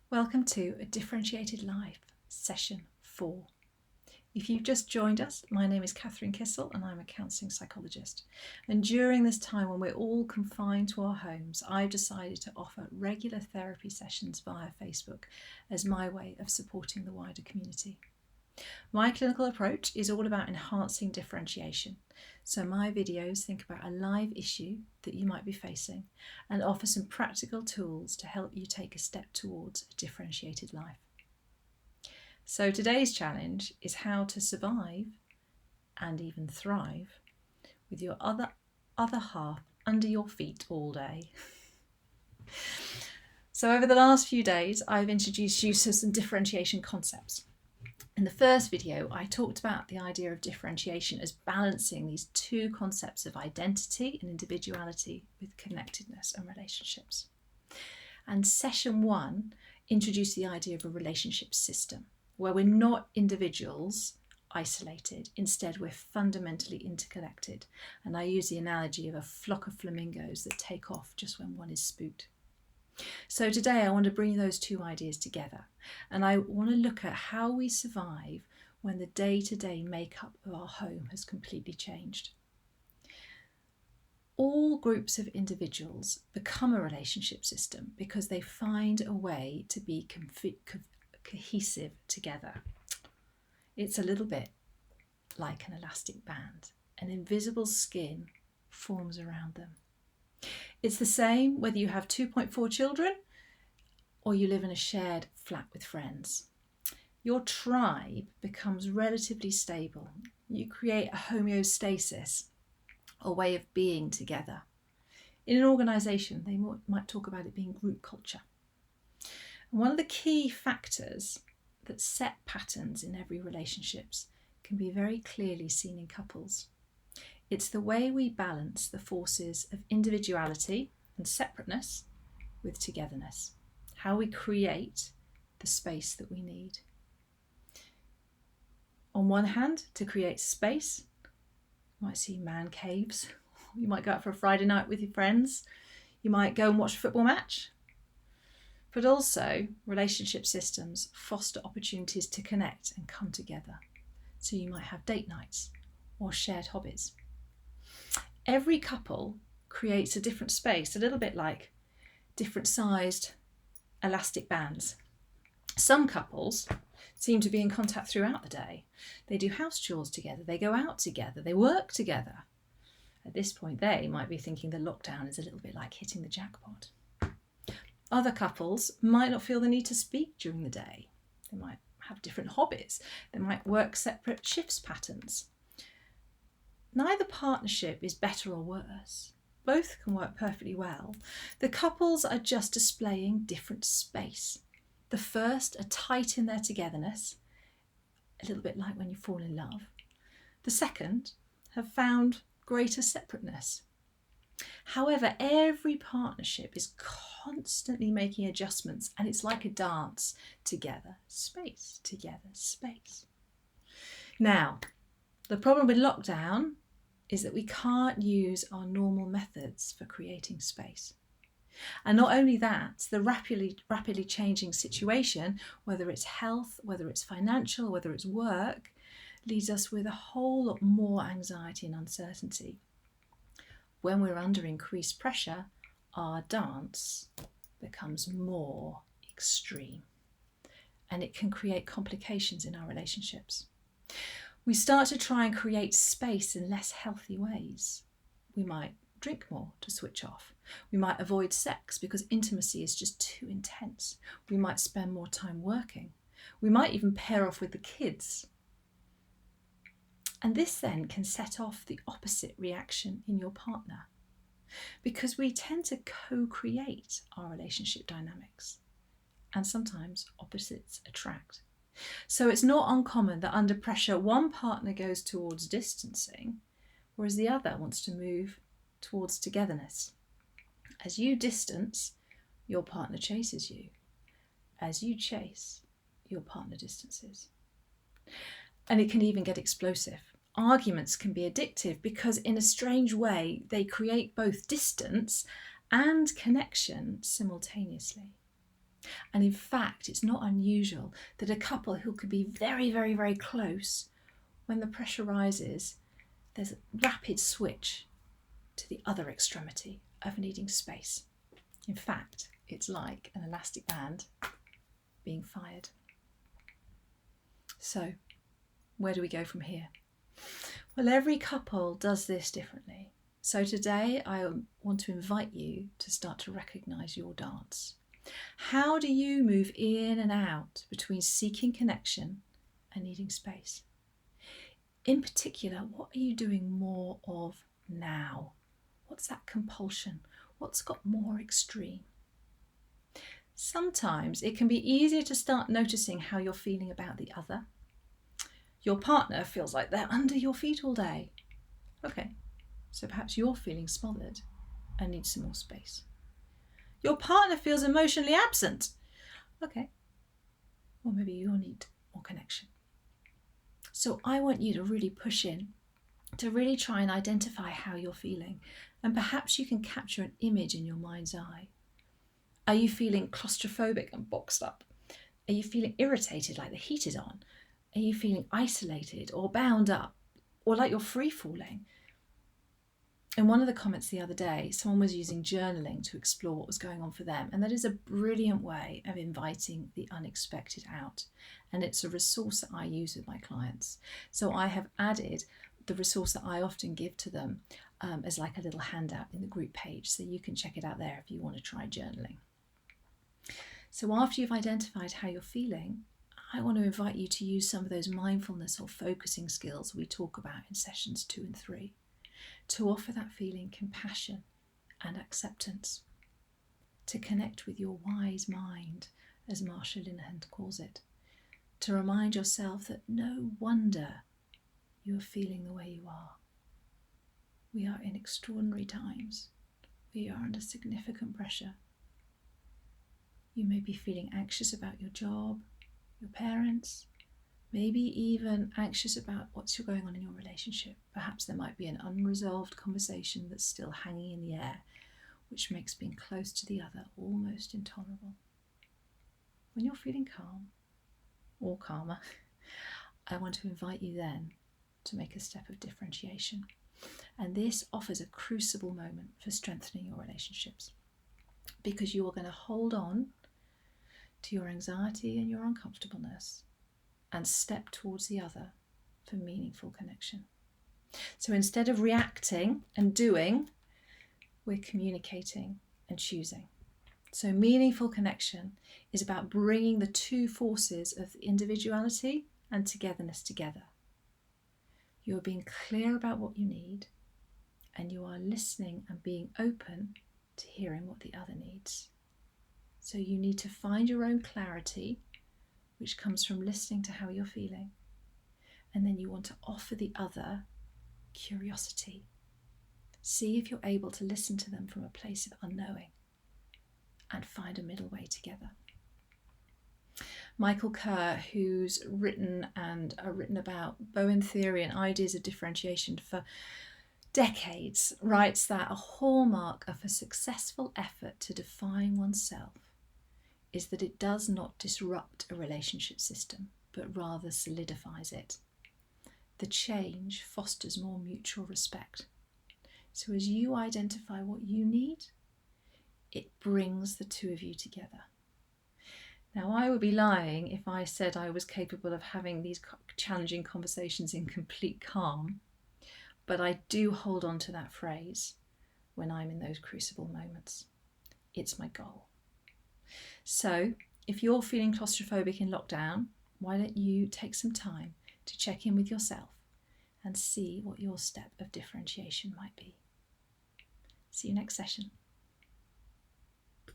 Welcome to A Differentiated Life, Session 4. If you've just joined us, my name is Catherine Kissel and I'm a counselling psychologist. And during this time when we're all confined to our homes, I've decided to offer regular therapy sessions via Facebook as my way of supporting the wider community. My clinical approach is all about enhancing differentiation. So my videos think about a live issue that you might be facing and offer some practical tools to help you take a step towards a differentiated life. So today's challenge is how to survive and even thrive with your other half under your feet all day. So over the last few days, I've introduced you to some differentiation concepts. In the first video, I talked about the idea of differentiation as balancing these two concepts of identity and individuality with connectedness and relationships. And session 1 introduced the idea of a relationship system, where we're not individuals isolated. Instead, we're fundamentally interconnected. And I use the analogy of a flock of flamingos that take off just when one is spooked. So today I want to bring those two ideas together, and I want to look at how we survive when the day-to-day makeup of our home has completely changed. All groups of individuals become a relationship system because they find a way to be cohesive together. It's a little bit like an elastic band. An invisible skin forms around them. It's the same whether you have 2.4 children or you live in a shared flat with friends. Your tribe becomes relatively stable. You create a homeostasis, a way of being together. In an organisation, they might talk about it being group culture. And one of the key factors that set patterns in every relationships can be very clearly seen in couples. It's the way we balance the forces of individuality and separateness with togetherness, how we create the space that we need. On one hand, to create space, you might see man caves, you might go out for a Friday night with your friends, you might go and watch a football match, but also relationship systems foster opportunities to connect and come together. So you might have date nights or shared hobbies. Every couple creates a different space, a little bit like different sized elastic bands. Some couples seem to be in contact throughout the day. They do house chores together, they go out together, they work together. At this point, they might be thinking the lockdown is a little bit like hitting the jackpot. Other couples might not feel the need to speak during the day. They might have different hobbies. They might work separate shifts patterns. Neither partnership is better or worse. Both can work perfectly well. The couples are just displaying different space. The first are tight in their togetherness, a little bit like when you fall in love. The second have found greater separateness. However, every partnership is constantly making adjustments, and it's like a dance. Together, space, together, space. Now, the problem with lockdown is that we can't use our normal methods for creating space. And not only that, the rapidly changing situation, whether it's health, whether it's financial, whether it's work, leaves us with a whole lot more anxiety and uncertainty. When we're under increased pressure, our dance becomes more extreme, and it can create complications in our relationships. We start to try and create space in less healthy ways. We might drink more to switch off. We might avoid sex because intimacy is just too intense. We might spend more time working. We might even pair off with the kids. And this then can set off the opposite reaction in your partner, because we tend to co-create our relationship dynamics, and sometimes opposites attract. So it's not uncommon that under pressure, one partner goes towards distancing, whereas the other wants to move towards togetherness. As you distance, your partner chases you. As you chase, your partner distances. And it can even get explosive. Arguments can be addictive because in a strange way, they create both distance and connection simultaneously. And in fact, it's not unusual that a couple who could be very, very, very close, when the pressure rises, there's a rapid switch to the other extremity of needing space. In fact, it's like an elastic band being fired. So, where do we go from here? Well, every couple does this differently. So today I want to invite you to start to recognise your dance. How do you move in and out between seeking connection and needing space? In particular, what are you doing more of now? What's that compulsion? What's got more extreme? Sometimes it can be easier to start noticing how you're feeling about the other. Your partner feels like they're under your feet all day. Okay, so perhaps you're feeling smothered and need some more space. Your partner feels emotionally absent. Okay, or maybe you'll need more connection. So I want you to really push in, to really try and identify how you're feeling. And perhaps you can capture an image in your mind's eye. Are you feeling claustrophobic and boxed up? Are you feeling irritated like the heat is on? Are you feeling isolated or bound up or like you're free falling? In one of the comments the other day, someone was using journaling to explore what was going on for them. And that is a brilliant way of inviting the unexpected out. And it's a resource that I use with my clients. So I have added the resource that I often give to them as like a little handout in the group page. So you can check it out there if you want to try journaling. So after you've identified how you're feeling, I want to invite you to use some of those mindfulness or focusing skills we talk about in sessions 2 and 3 to offer that feeling compassion and acceptance, to connect with your wise mind, as Marsha Linehan calls it, to remind yourself that no wonder you are feeling the way you are. We are in extraordinary times. We are under significant pressure. You may be feeling anxious about your job, your parents, maybe even anxious about what's going on in your relationship. Perhaps there might be an unresolved conversation that's still hanging in the air, which makes being close to the other almost intolerable. When you're feeling calm, or calmer, I want to invite you then to make a step of differentiation. And this offers a crucible moment for strengthening your relationships, because you are going to hold on to your anxiety and your uncomfortableness and step towards the other for meaningful connection. So instead of reacting and doing, we're communicating and choosing. So meaningful connection is about bringing the two forces of individuality and togetherness together. You are being clear about what you need, and you are listening and being open to hearing what the other needs. So you need to find your own clarity, which comes from listening to how you're feeling. And then you want to offer the other curiosity. See if you're able to listen to them from a place of unknowing and find a middle way together. Michael Kerr, who's written about Bowen theory and ideas of differentiation for decades, writes that a hallmark of a successful effort to define oneself is that it does not disrupt a relationship system, but rather solidifies it. The change fosters more mutual respect. So as you identify what you need, it brings the two of you together. Now, I would be lying if I said I was capable of having these challenging conversations in complete calm, but I do hold on to that phrase when I'm in those crucible moments. It's my goal. So if you're feeling claustrophobic in lockdown, why don't you take some time to check in with yourself and see what your step of differentiation might be. See you next session.